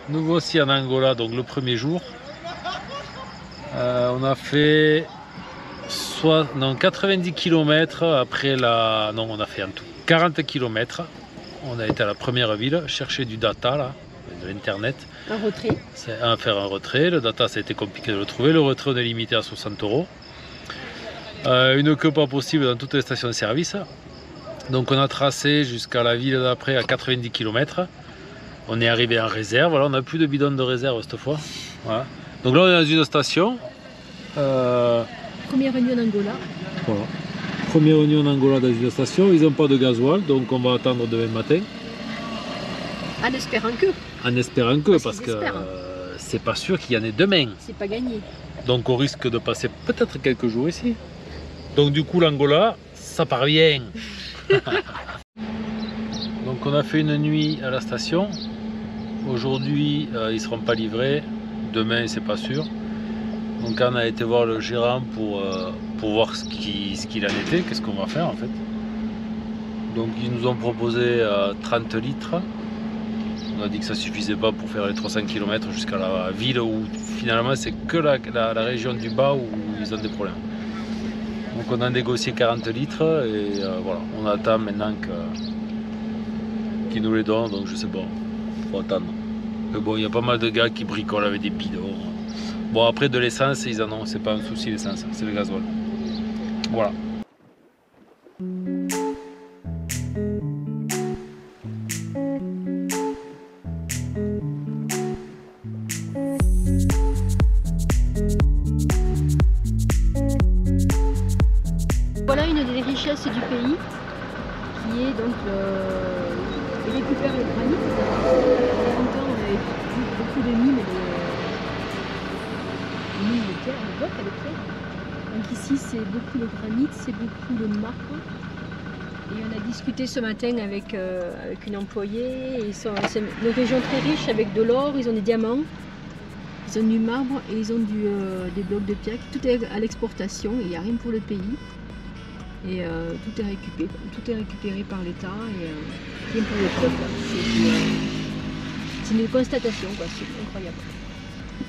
Nous voici en Angola, donc le premier jour. On a fait 90 km après la... Non, on a fait en tout 40 km. On a été à la première ville, chercher du data, là, de l'internet. Un retrait. C'est à faire un retrait. Le data, ça a été compliqué de le trouver. Le retrait, on est limité à 60 €. Une queue pas possible dans toutes les stations de service. Donc on a tracé jusqu'à la ville d'après à 90 km. On est arrivé en réserve. Voilà, on n'a plus de bidon de réserve cette fois. Voilà. Donc là, on est dans une station. Première réunion en Angola. Voilà. Première réunion en Angola dans une station. Ils n'ont pas de gasoil, donc on va attendre demain matin. En espérant que. En espérant que, parce que c'est pas sûr qu'il y en ait demain. C'est pas gagné. Donc on risque de passer peut-être quelques jours ici. Donc du coup l'Angola, ça part bien. Donc on a fait une nuit à la station. Aujourd'hui ils seront pas livrés. Demain c'est pas sûr. Donc on a été voir le gérant pour voir ce qu'il en était, qu'est-ce qu'on va faire en fait. Donc ils nous ont proposé 30 litres. On a dit que ça suffisait pas pour faire les 300 km jusqu'à la ville où finalement c'est que la région du bas où ils ont des problèmes. Donc on a négocié 40 litres et voilà, on attend maintenant qu'ils nous les donnent, donc je sais pas, faut attendre. Mais bon, il y a pas mal de gars qui bricolent avec des bidons. Bon après de l'essence, ils en ont, c'est pas un souci l'essence, c'est le gasoil. Voilà. Voilà une des richesses du pays qui est donc il récupère le granit. Il y a longtemps on avait vu beaucoup de mines de terre, de blocs avec terre. Donc ici c'est beaucoup le granit, c'est beaucoup le marbre. Et on a discuté ce matin avec une employée. C'est une région très riche avec de l'or, ils ont des diamants, ils ont du marbre et ils ont des blocs de pierre. Tout est à l'exportation, il n'y a rien pour le pays. Et tout est récupéré par l'État et rien pour le peuple. C'est une constatation, c'est incroyable.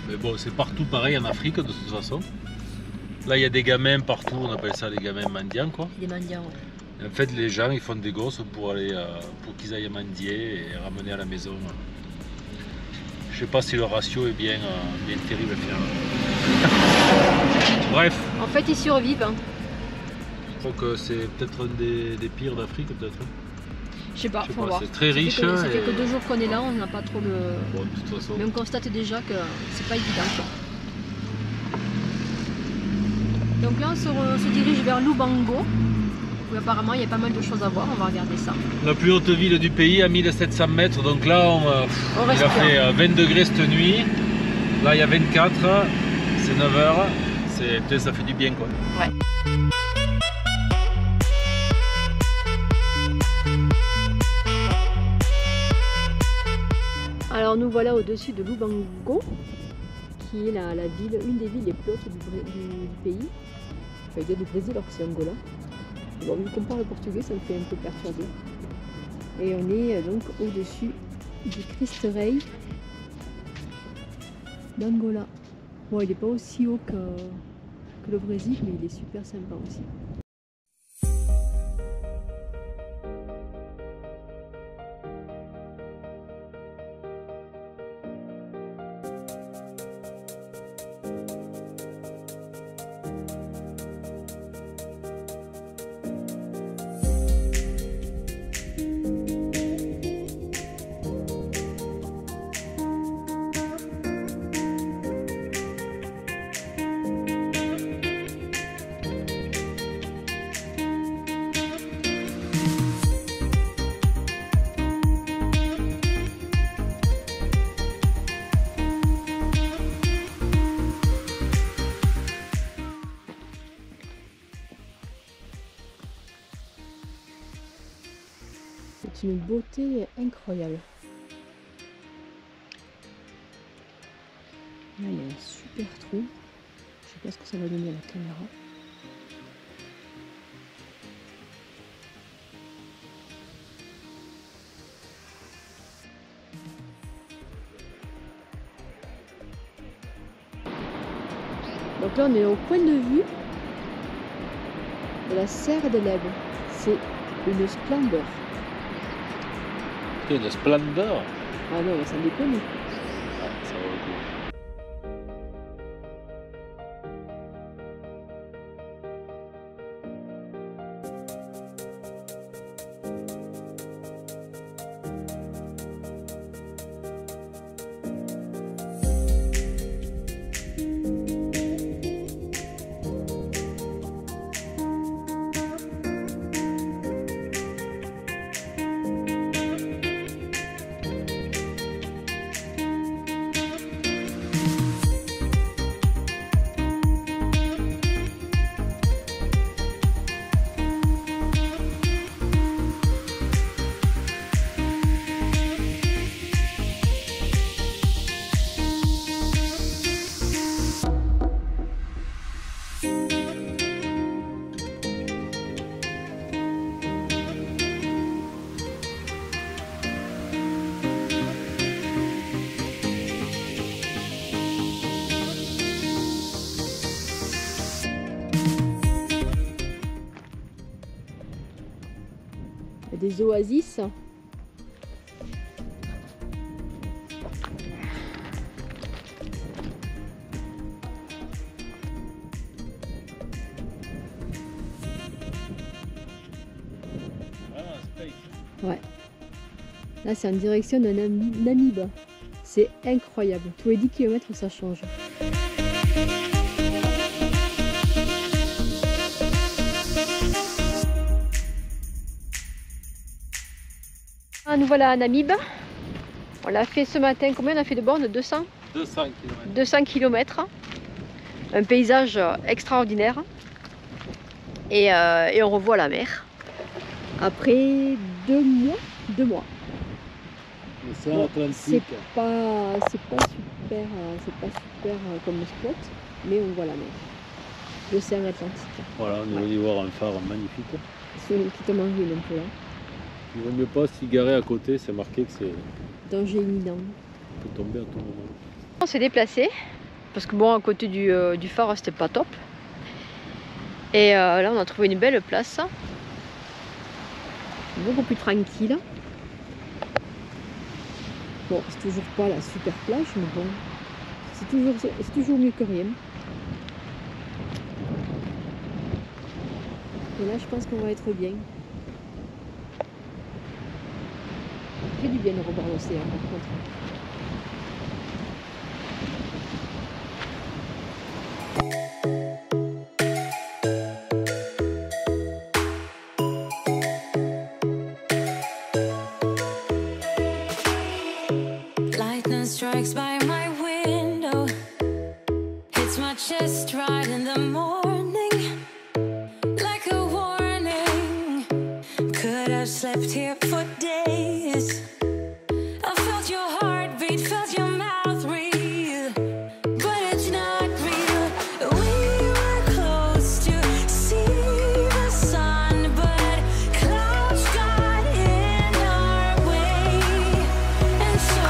Mais bon, c'est partout pareil en Afrique de toute façon. Là il y a des gamins partout, on appelle ça les gamins mendiants quoi. Des mendiants, ouais. En fait, les gens ils font des gosses pour qu'ils aillent mendier et ramener à la maison. Je sais pas si le ratio est bien terrible finalement. Bref. En fait, ils survivent. Hein. Je crois que c'est peut-être un des pires d'Afrique, peut-être. Je sais pas, faut voir. C'est très riche. Ça fait que 2 jours qu'on est là, on n'a pas trop le. Bon, de toute façon. Mais on constate déjà que c'est pas évident. Quoi. Donc là, on se dirige vers Lubango. Où apparemment il y a pas mal de choses à voir, on va regarder ça. La plus haute ville du pays à 1700 mètres, donc là il a fait 20 degrés cette nuit, là il y a 24, c'est 9 h, ça fait du bien quoi. Ouais. Alors nous voilà au-dessus de Lubango, qui est la ville, une des villes les plus hautes du pays. Enfin, il y a du Brésil alors que c'est Angola. Bon, vu qu'on parle le portugais, ça me fait un peu perturber. Et on est donc au-dessus du Cristo Rei d'Angola. Bon, il n'est pas aussi haut que le Brésil, mais il est super sympa aussi. C'est une beauté incroyable. Là, il y a un super trou. Je ne sais pas ce que ça va donner à la caméra. Donc là on est au point de vue de la serre de l'Elbe. C'est une splendeur. Une splendeur. Ah non, mais ça déconne. Ah, ça vaut le coup. Des oasis. Ouais. Là c'est en direction de Namib. C'est incroyable. Tous les 10 km ça change. Nous voilà à Namib. On l'a fait ce matin. Combien on a fait de bornes? 200 km. 200 km. Un paysage extraordinaire. Et on revoit la mer. Après 2 mois. 2 mois. L'océan Atlantique. C'est pas super comme spot, mais on voit la mer. L'océan Atlantique. Voilà, on est venu voir un phare magnifique. C'est une petite mangue un peu là. Il ne vaut mieux pas s'y garer à côté, c'est marqué que c'est danger imminent. peut tomber à tout moment. On s'est déplacé parce que bon, à côté du phare c'était pas top. Et là on a trouvé une belle place, beaucoup plus tranquille. Bon, c'est toujours pas la super plage, mais bon, c'est toujours mieux que rien. Et là je pense qu'on va être bien. Ça fait du bien de revoir l'océan par contre. Lightning strikes by my window. Hits my chest right in the morning. Like a warning. Could have slept here for days. I felt your heartbeat, felt your mouth breathe. But it's not real. We were close to see the sun, but clouds got in our way. And so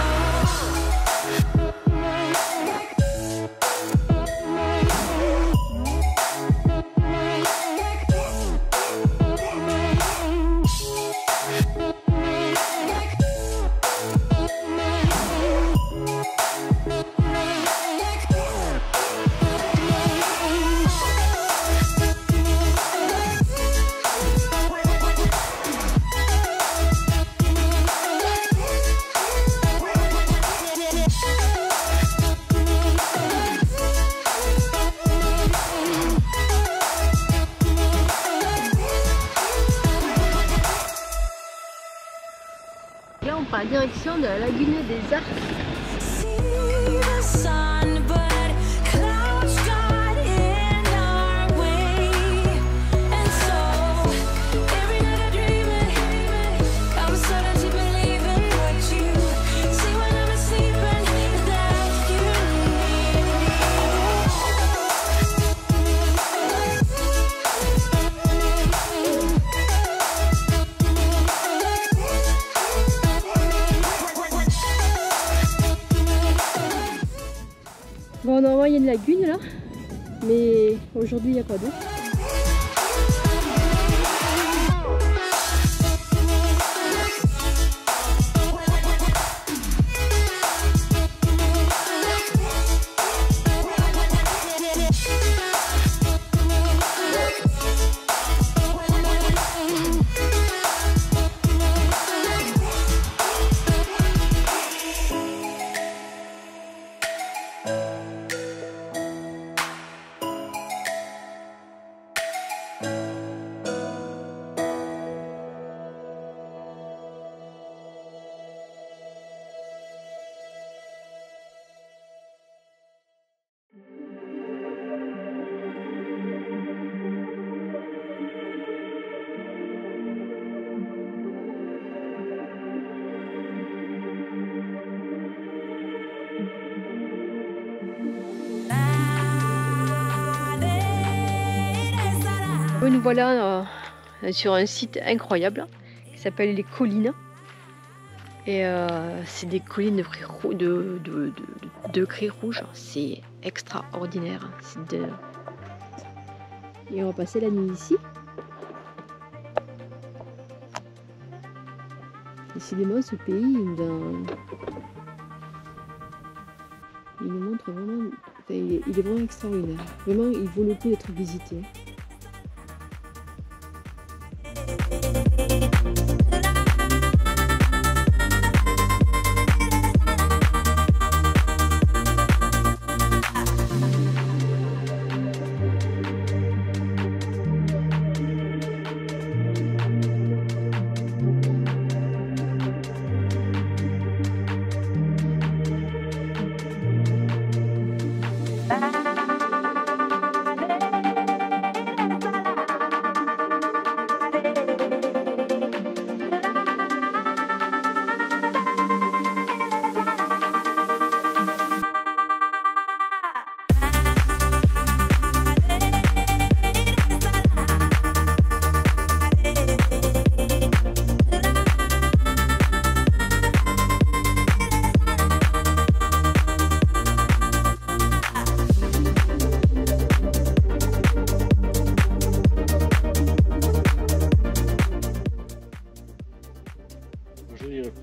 Là on prend la direction de la lagune des Arcs. see the sun, but clouds got in our way. And so every night I dream it. I'm starting to believe in what you say when I'm asleep, and that you Bon, normalement il y a une lagune là. Mais aujourd'hui, il n'y a pas d'eau. Nous voilà sur un site incroyable qui s'appelle les collines. Et c'est des collines de cris rouges. C'est extraordinaire. Et on va passer la nuit ici. Décidément, ce pays, il nous montre vraiment... Enfin, il est vraiment extraordinaire. Vraiment, il vaut le coup d'être visité.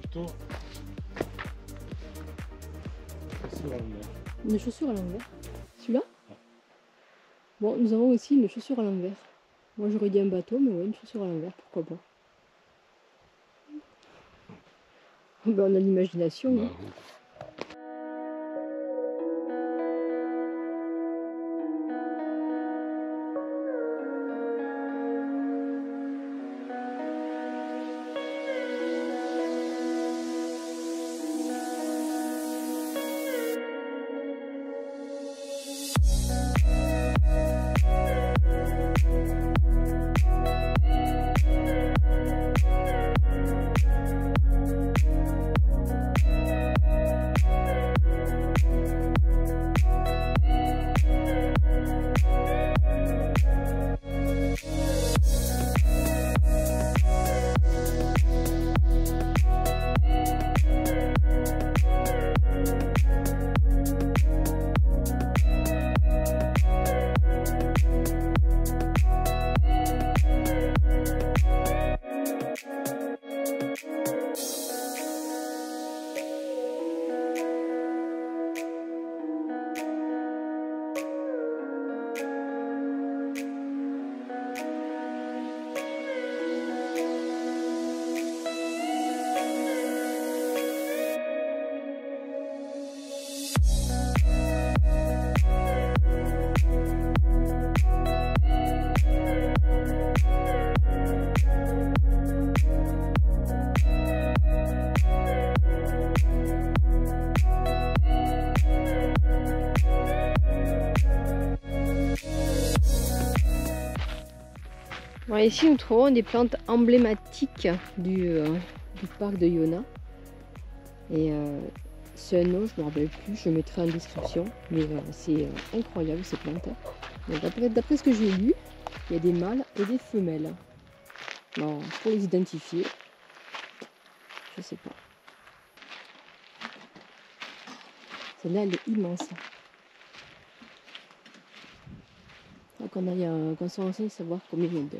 Plutôt une chaussure à l'envers. Celui-là? Bon, nous avons aussi une chaussure à l'envers. Moi j'aurais dit un bateau, mais ouais, une chaussure à l'envers, pourquoi pas. Ben, on a l'imagination. Bah, hein. oui. Alors ici nous trouvons des plantes emblématiques du parc de Iona. Et c'est un nom, je ne me rappelle plus, je mettrai en description. Mais c'est incroyable ces plantes. D'après ce que j'ai lu, il y a des mâles et des femelles. Alors, pour les identifier, je sais pas. Celle-là, elle est immense. Qu'on soit censé savoir combien de...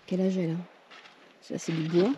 Quel âge elle a. Ça c'est du bois.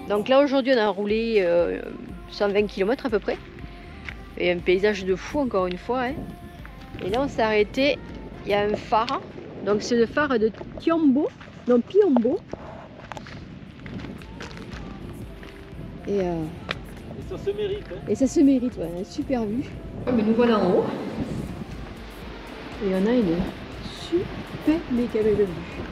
Donc là aujourd'hui on a roulé 120 km à peu près. Et un paysage de fou encore une fois. Hein. Et là on s'est arrêté, il y a un phare. Donc c'est le phare de Piombo. Non, Piombo. Et ça se mérite. Hein. Et ça se mérite, ouais, une super vue. Mais nous voilà en haut. Et on a une super méga belle vue.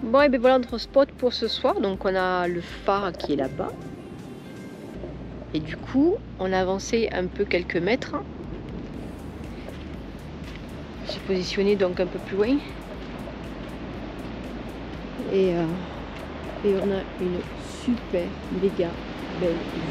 Bon, et bien voilà notre spot pour ce soir. Donc on a le phare qui est là-bas. Et du coup, on a avancé un peu quelques mètres. Je suis positionnée donc un peu plus loin. Et on a une super méga belle vue.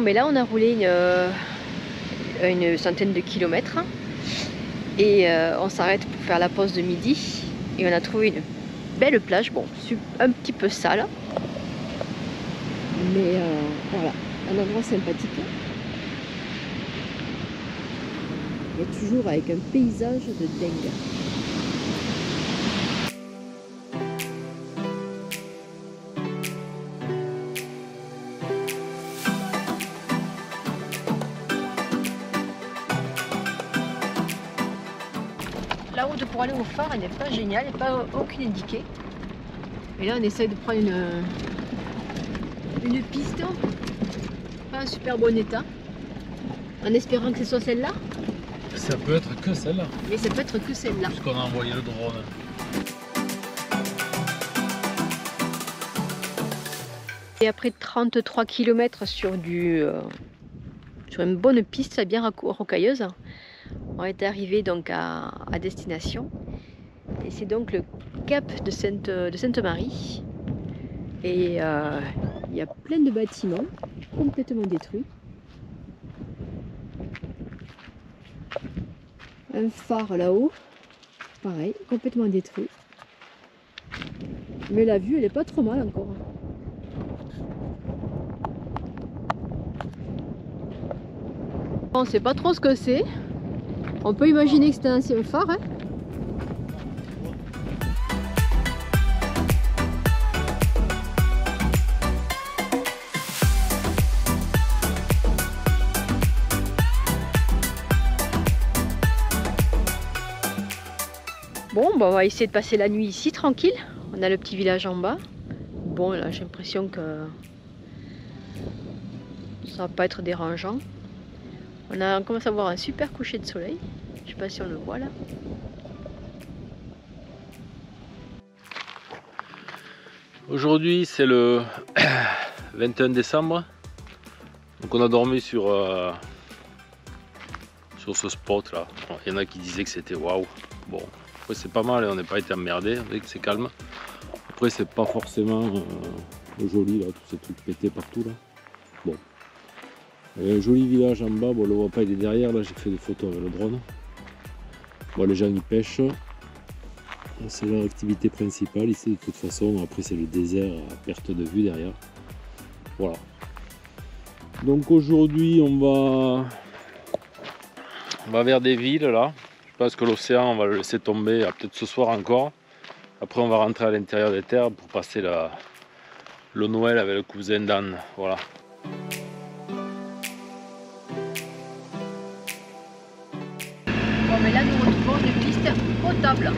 Mais là on a roulé une centaine de kilomètres et on s'arrête pour faire la pause de midi et on a trouvé une belle plage, bon un petit peu sale mais voilà, un endroit sympathique et toujours avec un paysage de dingue. la route pour aller au phare, elle n'est pas géniale, il n'y a pas aucune indiquée. Et là, on essaye de prendre une piste, pas en super bon état, en espérant que ce soit celle-là. Ça peut être que celle-là. Mais ça peut être que celle-là. Puisqu'on a envoyé le drone. Et après 33 km sur une bonne piste bien rocailleuse, on est arrivé donc à destination. Et c'est donc le cap de Sainte-Marie. Et il y a plein de bâtiments complètement détruits. Un phare là-haut, pareil, complètement détruit. Mais la vue, elle est pas trop mal encore. On sait pas trop ce que c'est. On peut imaginer que c'est un ancien phare. Hein. Bon, bah, on va essayer de passer la nuit ici, tranquille. On a le petit village en bas. Bon, là, j'ai l'impression que ça va pas être dérangeant. On commence à voir un super coucher de soleil. Je sais pas si on le voit là. Aujourd'hui, c'est le 21 décembre. Donc on a dormi sur ce spot là. Il y en a qui disaient que c'était waouh. Bon, après c'est pas mal, on n'a pas été emmerdé, c'est calme. Après c'est pas forcément joli là, tous ces trucs pétés partout là. Bon. Il y a un joli village en bas, bon on le voit pas, il est derrière, là j'ai fait des photos avec le drone. Bon, les gens ils pêchent, c'est leur activité principale ici de toute façon, après c'est le désert à perte de vue derrière. Voilà. Donc aujourd'hui on va vers des villes là. Je pense que l'océan on va le laisser tomber, peut-être ce soir encore. Après on va rentrer à l'intérieur des terres pour passer le Noël avec le cousin d'Anne. Voilà. Bon mais là nous retrouvons une piste potable.